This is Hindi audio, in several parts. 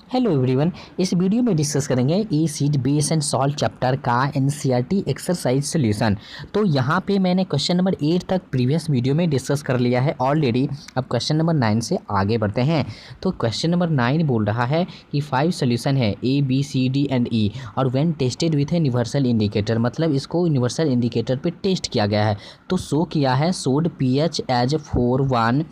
Hello everyone. इस वीडियो में डिस्कस करेंगे acid base and salt chapter का एनसीईआरटी एक्सरसाइज सॉल्यूशन। तो यहाँ पे मैंने क्वेश्चन नंबर 8 तक प्रीवियस वीडियो में डिस्कस कर लिया है ऑलरेडी। अब क्वेश्चन नंबर 9 से आगे बढ़ते हैं। तो क्वेश्चन नंबर 9 बोल रहा है कि 5 सॉल्यूशन है A B C D and E और when tested with a universal indicator, मतलब इसको यूनिवर्सल इंडिकेटर पे टेस्ट किया गया है तो शो किया है सोड पीएच एज 4, 1,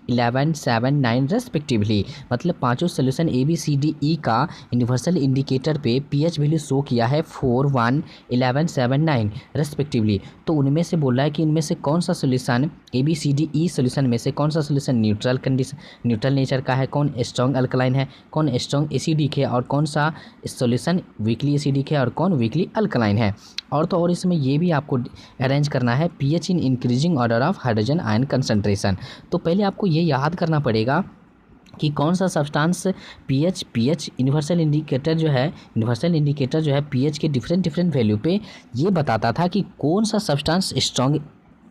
11, 7, 9 रेस्पेक्टिवली। मतलब पांचों solution A B C D E का यूनिवर्सल इंडिकेटर पे पीएच वैल्यू शो किया है 4, 1, 11, 7, 9 रेस्पेक्टिवली। तो उनमें से बोल रहा है कि इनमें से कौन सा solution A B C D E solution में से कौन सा solution neutral condition neutral nature का है, कौन स्ट्रॉन्ग अल्कलाइन है, कौन स्ट्रॉन्ग एसिडिक है और कौन सा सोल्यूशन वीकली एसिडिक है और कौन वीकली अल्कलाइन है। और इसमें ये भी आपको अरेंज करना है pH in increasing order of hydrogen ion concentration. तो पहले आपको ये याद करना पड़ेगा कि कौन सा सब्सटेंस पीएच यूनिवर्सल इंडिकेटर जो है पीएच के डिफरेंट वैल्यू पे ये बताता था कि कौन सा सब्सटेंस स्ट्रॉन्ग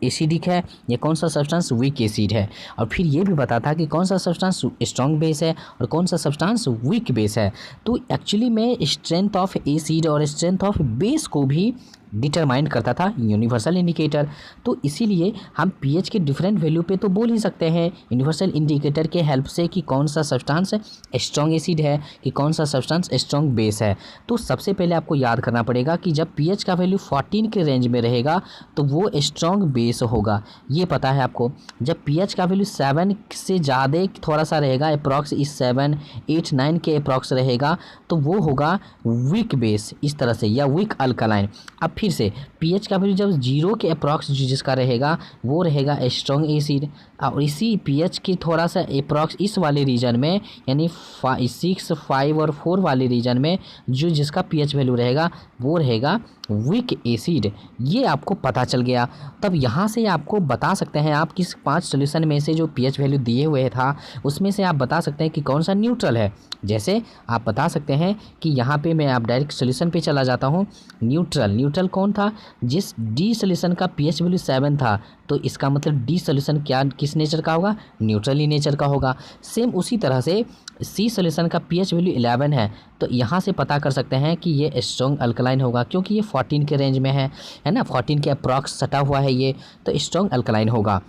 एसिडिक है या कौन सा सब्सटेंस वीक एसिड है, और फिर ये भी बताता कि कौन सा सब्सटेंस स्ट्रॉन्ग बेस है और कौन सा सब्सटेंस वीक बेस है। तो एक्चुअली में स्ट्रेंथ ऑफ एसिड और स्ट्रेंथ ऑफ बेस को भी डिटरमाइन करता था यूनिवर्सल इंडिकेटर। तो इसीलिए हम पीएच के डिफरेंट वैल्यू पे तो बोल ही सकते हैं यूनिवर्सल इंडिकेटर के हेल्प से कि कौन सा सब्सटेंस स्ट्रॉन्ग एसिड है कि कौन सा सब्सटेंस स्ट्रॉन्ग बेस है। तो सबसे पहले आपको याद करना पड़ेगा कि जब पीएच का वैल्यू 14 के रेंज में रहेगा तो वो स्ट्रॉन्ग बेस होगा, ये पता है आपको। जब पीएच का वैल्यू 7 से ज़्यादा थोड़ा सा रहेगा, अप्रॉक्स इस 7, 8, 9 के अप्रॉक्स रहेगा तो वो होगा वीक बेस इस तरह से, या वीक अल्कलाइन। अब फिर से पीएच का वैल्यू जब 0 के अप्रॉक्स जिसका रहेगा वो रहेगा स्ट्रॉन्ग एसिड, और इसी पीएच के थोड़ा सा अप्रॉक्स इस वाले रीजन में यानी 6, 5 और 4 वाले रीजन में जो जिसका पीएच वैल्यू रहेगा वो रहेगा वीक एसिड। ये आपको पता चल गया। तब यहाँ से आपको बता सकते हैं आप किस 5 सॉल्यूशन में से जो पीएच वैल्यू दिए हुए था उसमें से आप बता सकते हैं कि कौन सा न्यूट्रल है। जैसे आप बता सकते हैं कि यहाँ पे मैं आप डायरेक्ट सॉल्यूशन पे चला जाता हूँ। न्यूट्रल कौन था? जिस डी सॉल्यूशन का पीएच वैल्यू 7 था तो इसका मतलब डी सॉल्यूशन क्या किस नेचर का होगा? न्यूट्रल ही नेचर का होगा। सेम उसी तरह से सी सॉल्यूशन का पीएच वैल्यू 11 है तो यहाँ से पता कर सकते हैं कि ये स्ट्रॉन्ग अल्कलाइन होगा क्योंकि ये 14 के रेंज में है ना, 14 के अप्रॉक्स सटा हुआ है ये, तो स्ट्रॉन्ग अल्कलाइन होगा।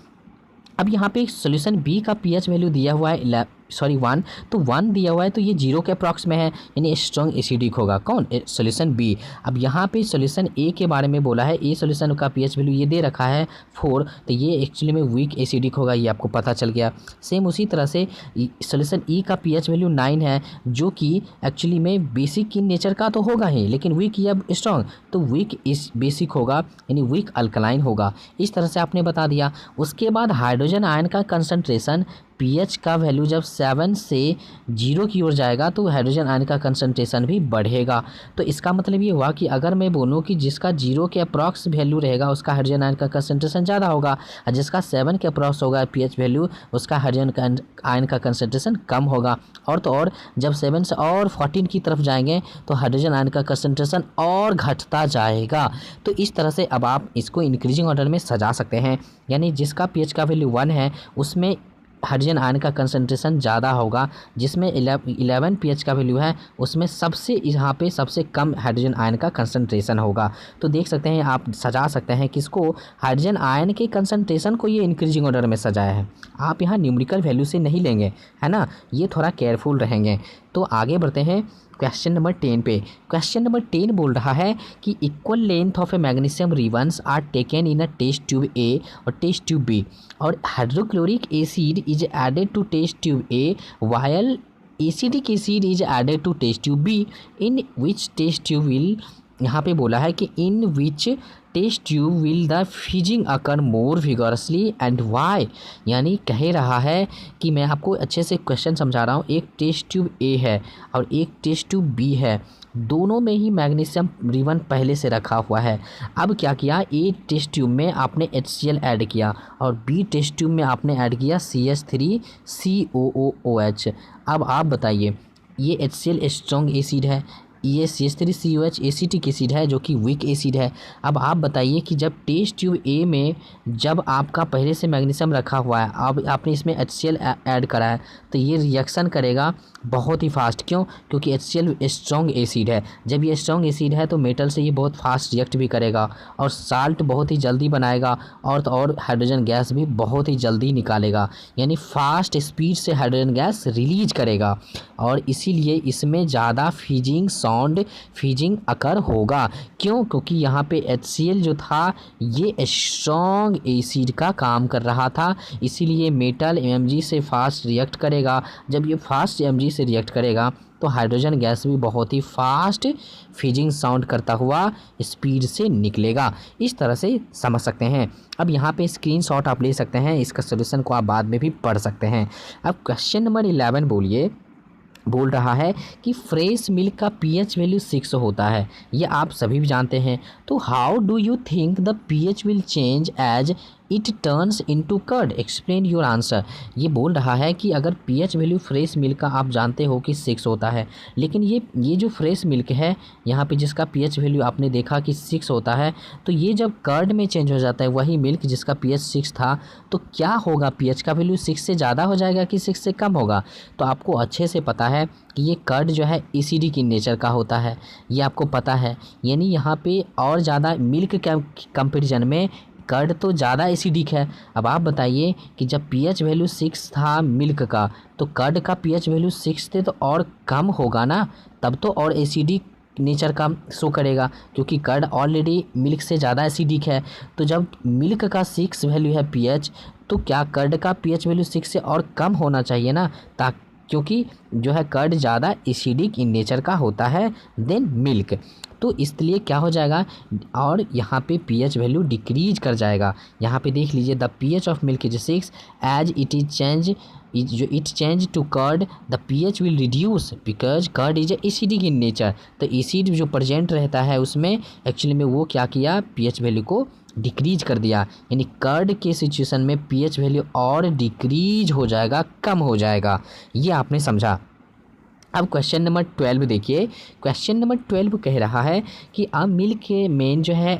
अब यहाँ पे सॉल्यूशन बी का पीएच वैल्यू दिया हुआ है 1, तो 1 दिया हुआ है तो ये 0 के अप्रॉक्स में है यानी स्ट्रॉन्ग एसिडिक होगा। कौन? Solution B. अब यहाँ पे सॉल्यूशन ए के बारे में बोला है, ए सॉल्यूशन का पीएच वैल्यू ये दे रखा है 4, तो ये एक्चुअली में वीक एसिडिक होगा, ये आपको पता चल गया। सेम उसी तरह से सॉल्यूशन ई का पीएच वैल्यू 9 है जो कि एक्चुअली में बेसिक इन नेचर का तो होगा ही लेकिन वीक या स्ट्रॉन्ग, तो वीक इस बेसिक होगा यानी वीक अल्कलाइन होगा। इस तरह से आपने बता दिया। उसके बाद हाइड्रोजन आयन का कंसंट्रेशन पीएच का वैल्यू जब 7 से 0 की ओर जाएगा तो हाइड्रोजन आयन का कंसंट्रेशन भी बढ़ेगा। तो इसका मतलब ये हुआ कि अगर मैं बोलूँ कि जिसका 0 के अप्रॉक्स वैल्यू रहेगा उसका हाइड्रोजन आयन का कंसंट्रेशन ज़्यादा होगा और जिसका 7 के अप्रॉक्स होगा पीएच वैल्यू उसका हाइड्रोजन आयन का कंसंट्रेशन कम होगा। और तो और जब 7 से और 14 की तरफ जाएंगे तो हाइड्रोजन आयन का कंसंट्रेशन और घटता जाएगा। तो इस तरह से अब आप इसको इंक्रीजिंग ऑर्डर में सजा सकते हैं, यानी जिसका पीएच का वैल्यू 1 है उसमें हाइड्रोजन आयन का कंसंट्रेशन ज़्यादा होगा, जिसमें 11 पीएच का वैल्यू है उसमें सबसे यहाँ पे सबसे कम हाइड्रोजन आयन का कंसंट्रेशन होगा। तो देख सकते हैं आप सजा सकते हैं किसको? हाइड्रोजन आयन के कंसंट्रेशन को ये इंक्रीजिंग ऑर्डर में सजाया है। आप यहाँ न्यूमेरिकल वैल्यू से नहीं लेंगे, है ना, ये थोड़ा केयरफुल रहेंगे। तो आगे बढ़ते हैं क्वेश्चन नंबर 10 पे। क्वेश्चन नंबर 10 बोल रहा है कि equal length of a magnesium ribbons are taken in a test tube A और टेस्ट ट्यूब बी और hydrochloric acid is added to test tube A while acidic acid is added to test tube B in which test tube will, यहाँ पे बोला है कि in which test tube will the fizzing occur more vigorously and why. यानी कह रहा है कि मैं आपको अच्छे से क्वेश्चन समझा रहा हूँ। एक टेस्ट ट्यूब ए है और एक टेस्ट ट्यूब बी है, दोनों में ही मैग्नीशियम रिबन पहले से रखा हुआ है। अब क्या किया, ए टेस्ट ट्यूब में आपने HCl ऐड किया और बी टेस्ट ट्यूब में आपने ऐड किया CH3COOH। अब आप बताइए ये HCl स्ट्रॉन्ग एसिड है, CH3COH एसिटिक एसिड है जो कि वीक एसिड है। अब आप बताइए कि जब टेस्ट ट्यूब ए में जब आपका पहले से मैग्नीशियम रखा हुआ है, अब आपने इसमें HCl ऐड करा है, तो ये रिएक्शन करेगा बहुत ही फास्ट। क्यों? क्योंकि HCl स्ट्रॉन्ग एसिड है। जब ये स्ट्रॉन्ग एसिड है तो मेटल से ये बहुत फास्ट रिएक्ट भी करेगा और साल्ट बहुत ही जल्दी बनाएगा और तो और हाइड्रोजन गैस भी बहुत ही जल्दी निकालेगा, यानी फास्ट स्पीड से हाइड्रोजन गैस रिलीज करेगा और इसीलिए इसमें ज़्यादा फिजिंग अकर होगा। क्यों? क्योंकि यहाँ पे HCl जो था ये स्ट्रॉन्ग एसिड का काम कर रहा था, इसीलिए मेटल Mg से फास्ट रिएक्ट करेगा। जब ये फास्ट Mg से रिएक्ट करेगा तो हाइड्रोजन गैस भी बहुत ही फास्ट फिजिंग साउंड करता हुआ स्पीड से निकलेगा। इस तरह से समझ सकते हैं। अब यहाँ पे स्क्रीनशॉट आप ले सकते हैं, इसका सॉल्यूशन को आप बाद में भी पढ़ सकते हैं। अब क्वेश्चन नंबर 11 बोल रहा है कि फ्रेश मिल्क का pH वैल्यू 6 होता है, ये आप सभी भी जानते हैं। तो how do you think the pH will change as it turns into curd, explain your answer. ये बोल रहा है कि अगर pH वैल्यू फ्रेश मिल्क का आप जानते हो कि 6 होता है, लेकिन ये जो फ्रेश मिल्क है यहाँ पे जिसका pH वैल्यू आपने देखा कि 6 होता है, तो ये जब कर्ड में चेंज हो जाता है वही मिल्क जिसका pH 6 था, तो क्या होगा? pH का वैल्यू 6 से ज़्यादा हो जाएगा कि 6 से कम होगा? तो आपको अच्छे से पता है कि ये कर्ड जो है एसिडिक इन नेचर का होता है, ये आपको पता है। यानी यहाँ पे और ज़्यादा मिल्क के कंपेरिजन में कर्ड तो ज़्यादा एसिडिक है। अब आप बताइए कि जब pH वैल्यू 6 था मिल्क का, तो कर्ड का pH वैल्यू 6 थे तो और कम होगा ना, तब तो और एसिडिक नेचर का शो करेगा, क्योंकि कर्ड ऑलरेडी मिल्क से ज़्यादा एसिडिक है। तो जब मिल्क का 6 वैल्यू है pH, तो क्या कर्ड का pH वैल्यू 6 से और कम होना चाहिए ना, ताकि क्योंकि जो है कर्ड ज़्यादा एसिडिक इन नेचर का होता है देन मिल्क। तो इसलिए क्या हो जाएगा, और यहाँ पे pH वैल्यू डिक्रीज कर जाएगा। यहाँ पे देख लीजिए, the pH of milk is 6 as it change to curd the pH will reduce because curd is acidic in nature. तो एसिड जो प्रेजेंट रहता है उसमें एक्चुअली में वो क्या किया, pH वैल्यू को डिक्रीज कर दिया, यानी कर्ड के सिचुएशन में pH वैल्यू और डिक्रीज हो जाएगा, कम हो जाएगा। ये आपने समझा। अब क्वेश्चन नंबर 12 देखिए। क्वेश्चन नंबर 12 कह रहा है कि अ मिल्क मेन जो है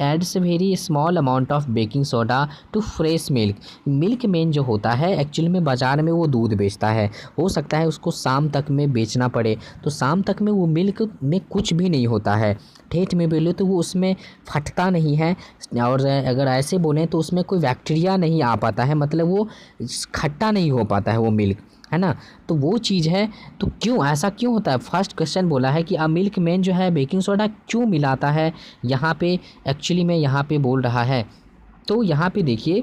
adds very small amount of baking soda to fresh milk. Milkman जो होता है एक्चुअली में बाज़ार में वो दूध बेचता है, हो सकता है उसको शाम तक में बेचना पड़े, तो शाम तक में वो मिल्क में कुछ भी नहीं होता है। ठेठ में बोले तो वो उसमें फटता नहीं है, और अगर ऐसे बोलें तो उसमें कोई बैक्टीरिया नहीं आ पाता है, मतलब वो खट्टा नहीं हो पाता है वो मिल्क, है ना। तो वो चीज़ है। तो क्यों ऐसा क्यों होता है? फर्स्ट क्वेश्चन बोला है कि अ मिल्क मैन जो है बेकिंग सोडा क्यों मिलाता है, यहाँ पे एक्चुअली में यहाँ पे बोल रहा है। तो यहाँ पे देखिए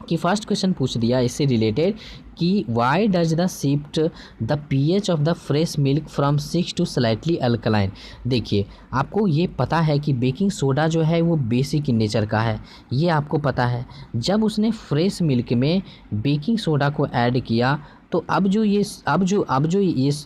कि फर्स्ट क्वेश्चन पूछ दिया इससे रिलेटेड कि why does the shift the pH of the fresh milk from 6 to slightly alkaline. देखिए, आपको ये पता है कि बेकिंग सोडा जो है वो बेसिक इन नेचर का है, ये आपको पता है। जब उसने फ्रेश मिल्क में बेकिंग सोडा को ऐड किया, तो अब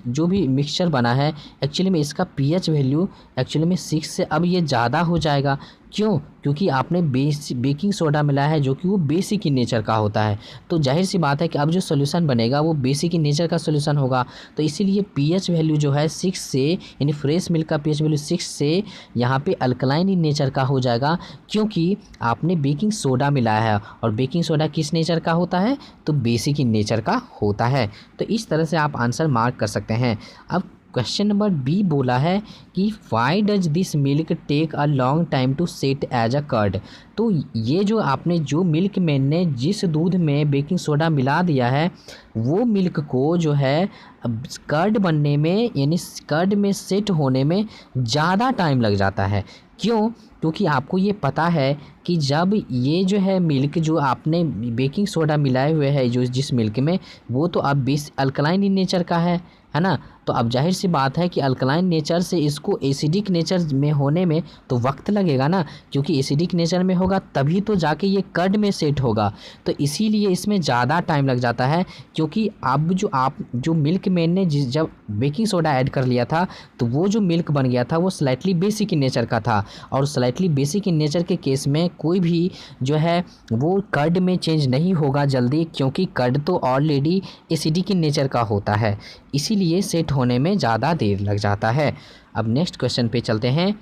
जो भी मिक्सचर बना है एक्चुअली में इसका pH वैल्यू एक्चुअली में 6 से अब ये ज़्यादा हो जाएगा। क्यों? क्योंकि आपने बेकिंग सोडा मिलाया है जो कि वो बेसिक इन नेचर का होता है, तो जाहिर सी बात है कि अब जो सोल्यूशन बनेगा वो बेसिक इन नेचर का सोल्यूशन होगा। तो इसीलिए pH वैल्यू जो है 6 से, यानी फ्रेश मिल्क का pH वैल्यू 6 से यहाँ पे अल्कलाइन इन नेचर का हो जाएगा, क्योंकि आपने बेकिंग सोडा मिलाया है, और बेकिंग सोडा किस नेचर का होता है, तो बेसिक इन नेचर का होता है। तो इस तरह से आप आंसर मार्क कर सकते हैं। अब क्वेश्चन नंबर बी बोला है कि why does this milk take a long time to set as a curd. तो ये जो आपने जो मिल्क मैन ने जिस दूध में बेकिंग सोडा मिला दिया है, वो मिल्क को जो है कर्ड बनने में, यानी कर्ड में सेट होने में ज़्यादा टाइम लग जाता है। क्यों? क्योंकि आपको ये पता है कि जब ये जो है मिल्क जो आपने बेकिंग सोडा मिलाए हुए है जो जिस मिल्क में, वो तो अब अल्कलाइन इन नेचर का है ना। तो अब जाहिर सी बात है कि अल्कलाइन नेचर से इसको एसिडिक नेचर में होने में तो वक्त लगेगा ना, क्योंकि एसिडिक नेचर में होगा तभी तो जाके ये कर्ड में सेट होगा। तो इसीलिए इसमें ज़्यादा टाइम लग जाता है, क्योंकि अब जो मिल्क मैन ने जब बेकिंग सोडा ऐड कर लिया था तो वो जो मिल्क बन गया था वो स्लाइटली बेसिक इन नेचर का था, और स्लाइटली बेसिक इन नेचर के केस में कोई भी जो है वो कर्ड में चेंज नहीं होगा जल्दी, क्योंकि कर्ड तो ऑलरेडी एसिडिक इन नेचर का होता है, इसीलिए सेट होने में ज़्यादा देर लग जाता है। अब नेक्स्ट क्वेश्चन पे चलते हैं।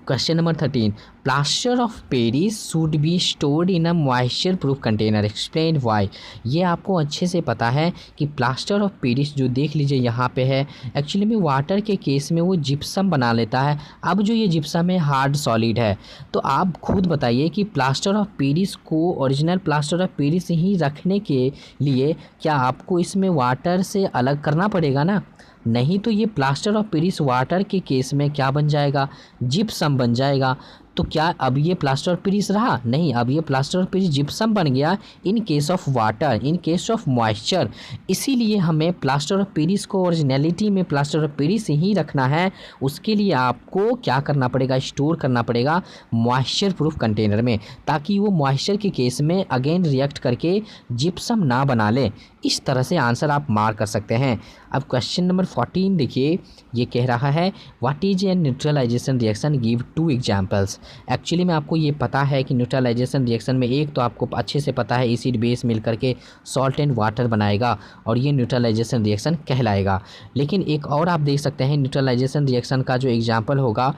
Question number 13, plaster of Paris should be stored in a moisture proof container, explain why. ये आपको अच्छे से पता है कि प्लास्टर ऑफ पेरिस जो देख लीजिए यहाँ पे है, एक्चुअली में वाटर के केस में वो जिप्सम बना लेता है। अब जो ये जिप्सम है हार्ड सॉलिड है, तो आप खुद बताइए कि प्लास्टर ऑफ पेरिस को ओरिजिनल प्लास्टर ऑफ पेरिस ही रखने के लिए क्या आपको इसमें वाटर से अलग करना पड़ेगा ना? नहीं, तो ये प्लास्टर ऑफ पेरिस वाटर के केस में क्या बन जाएगा? जिप्सम बन जाएगा। तो क्या अब ये प्लास्टर ऑफ पेरिस रहा? नहीं, अब ये प्लास्टर ऑफ पेरिस जिप्सम बन गया in case of water, in case of moisture. इसीलिए हमें प्लास्टर ऑफ पेरिस को ओरिजिनलिटी में प्लास्टर ऑफ पेरिस ही रखना है। उसके लिए आपको क्या करना पड़ेगा? स्टोर करना पड़ेगा मॉइस्चर प्रूफ कंटेनर में, ताकि वो मॉइस्चर के केस में अगेन रिएक्ट करके जिप्सम ना बना ले। इस तरह से आंसर आप मार्क कर सकते हैं। अब क्वेश्चन नंबर 14 देखिए, ये कह रहा है what is a neutralisation reaction, give 2 examples. Actually में आपको ये पता है कि न्यूट्रलाइजेशन रिएक्शन में एक तो आपको अच्छे से पता है एसिड बेस मिल करके सॉल्ट एंड वाटर बनाएगा और ये न्यूट्रलाइजेशन रिएक्शन कहलाएगा। लेकिन एक और आप देख सकते हैं न्यूट्रलाइजेशन रिएक्शन का जो एग्जाम्पल होगा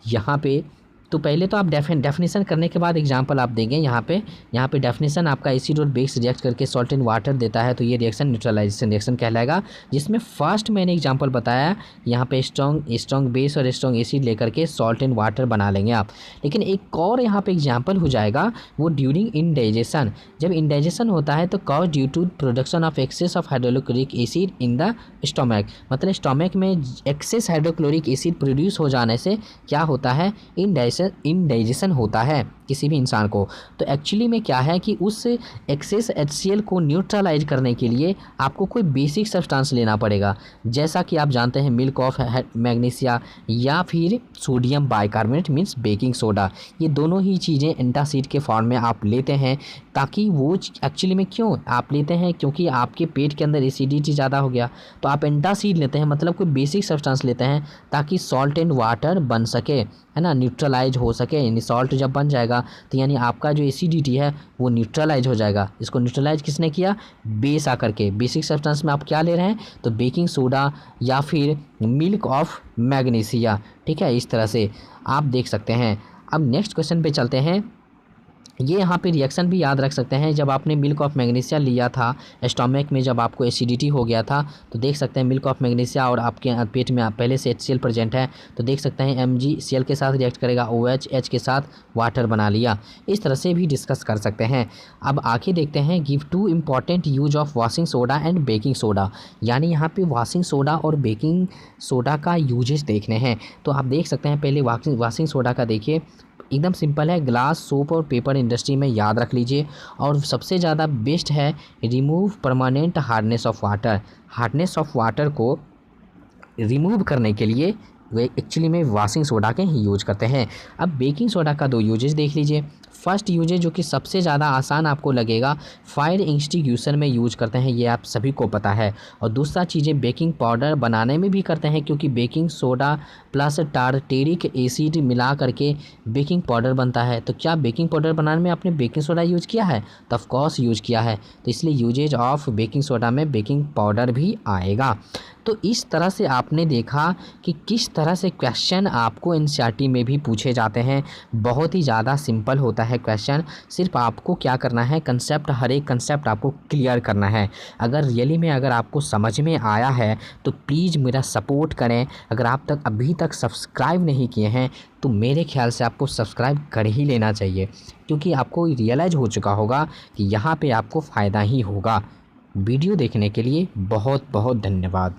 यहाँ पे, तो पहले तो आप डेफिनेशन करने के बाद एग्जांपल आप देंगे। यहाँ पे डेफिनेशन आपका एसिड और बेस रिएक्ट करके सॉल्ट एंड वाटर देता है, तो ये रिएक्शन न्यूट्रलाइजेशन रिएक्शन कहलाएगा। जिसमें फर्स्ट मैंने एग्जांपल बताया, यहाँ पे स्ट्रॉन्ग बेस और स्ट्रॉन्ग एसिड लेकर के सॉल्ट एंड वाटर बना लेंगे आप। लेकिन एक और यहाँ पे एग्जाम्पल हो जाएगा वो ड्यूरिंग इंडाइजेशन। जब इंडाइजेशन होता है तो cause due to production of excess of hydrochloric acid in the stomach, मतलब स्टोमक में एक्सेस हाइड्रोक्लोरिक एसिड प्रोड्यूस हो जाने से क्या होता है? इंडाइजेशन होता है किसी भी इंसान को। तो एक्चुअली में क्या है कि उस एक्सेस HCl को न्यूट्रलाइज करने के लिए आपको कोई बेसिक सब्सटेंस लेना पड़ेगा, जैसा कि आप जानते हैं मिल्क ऑफ मैग्नीशिया या फिर sodium bicarbonate means baking soda. ये दोनों ही चीज़ें एंटासिड के फॉर्म में आप लेते हैं, ताकि वो एक्चुअली में क्यों आप लेते हैं? क्योंकि आपके पेट के अंदर एसिडिटी ज़्यादा हो गया, तो आप एंटासिड लेते हैं, मतलब कोई बेसिक सब्सटेंस लेते हैं ताकि सॉल्ट एंड वाटर बन सके, है ना, न्यूट्रलाइज हो सके। यानी सॉल्ट जब बन जाएगा तो यानी आपका जो एसिडिटी है वो न्यूट्रलाइज हो जाएगा। इसको न्यूट्रलाइज किसने किया? बेस आकर के। बेसिक सब्सटेंस में आप क्या ले रहे हैं? तो बेकिंग सोडा या फिर मिल्क ऑफ मैग्नीशिया। ठीक है, इस तरह से आप देख सकते हैं। अब नेक्स्ट क्वेश्चन पे चलते हैं। ये यहाँ पे रिएक्शन भी याद रख सकते हैं। जब आपने मिल्क ऑफ मैग्नीशिया लिया था स्टोमक में, जब आपको एसिडिटी हो गया था, तो देख सकते हैं मिल्क ऑफ मैग्नीशिया और आपके पेट में पहले से HCl प्रेजेंट है, तो देख सकते हैं MgCl के साथ रिएक्ट करेगा, OH H के साथ वाटर बना लिया। इस तरह से भी डिस्कस कर सकते हैं। अब आके देखते हैं give 2 important use of washing soda and baking soda, यानी यहाँ पे वॉशिंग सोडा और बेकिंग सोडा का यूजेस देखने हैं। तो आप देख सकते हैं पहले वॉशिंग सोडा का देखिए, एकदम सिंपल है, ग्लास, सोप और पेपर इंडस्ट्री में याद रख लीजिए। और सबसे ज़्यादा बेस्ट है remove permanent hardness of water. Hardness of water को रिमूव करने के लिए वे एक्चुअली में वॉशिंग सोडा के ही यूज करते हैं। अब बेकिंग सोडा का 2 यूजेस देख लीजिए। फर्स्ट यूजेज जो कि सबसे ज़्यादा आसान आपको लगेगा, फायर एक्सटिंग्विशर में यूज करते हैं, ये आप सभी को पता है। और दूसरा चीज़ें बेकिंग पाउडर बनाने में भी करते हैं, क्योंकि बेकिंग सोडा प्लस टारटेरिक एसिड मिला करके बेकिंग पाउडर बनता है। तो क्या बेकिंग पाउडर बनाने में आपने बेकिंग सोडा यूज किया है? तो ऑफ कोर्स यूज किया है। तो इसलिए यूजेज ऑफ बेकिंग सोडा में बेकिंग पाउडर भी आएगा। तो इस तरह से आपने देखा कि किस तरह से क्वेश्चन आपको एनसीईआरटी में भी पूछे जाते हैं। बहुत ही ज़्यादा सिंपल होता है क्वेश्चन, सिर्फ आपको क्या करना है, कंसेप्ट, हर एक कंसेप्ट आपको क्लियर करना है। अगर रियली में अगर आपको समझ में आया है तो प्लीज़ मेरा सपोर्ट करें। अगर आप अभी तक सब्सक्राइब नहीं किए हैं तो मेरे ख्याल से आपको सब्सक्राइब कर ही लेना चाहिए, क्योंकि आपको रियलाइज हो चुका होगा कि यहाँ पे आपको फ़ायदा ही होगा। वीडियो देखने के लिए बहुत बहुत धन्यवाद।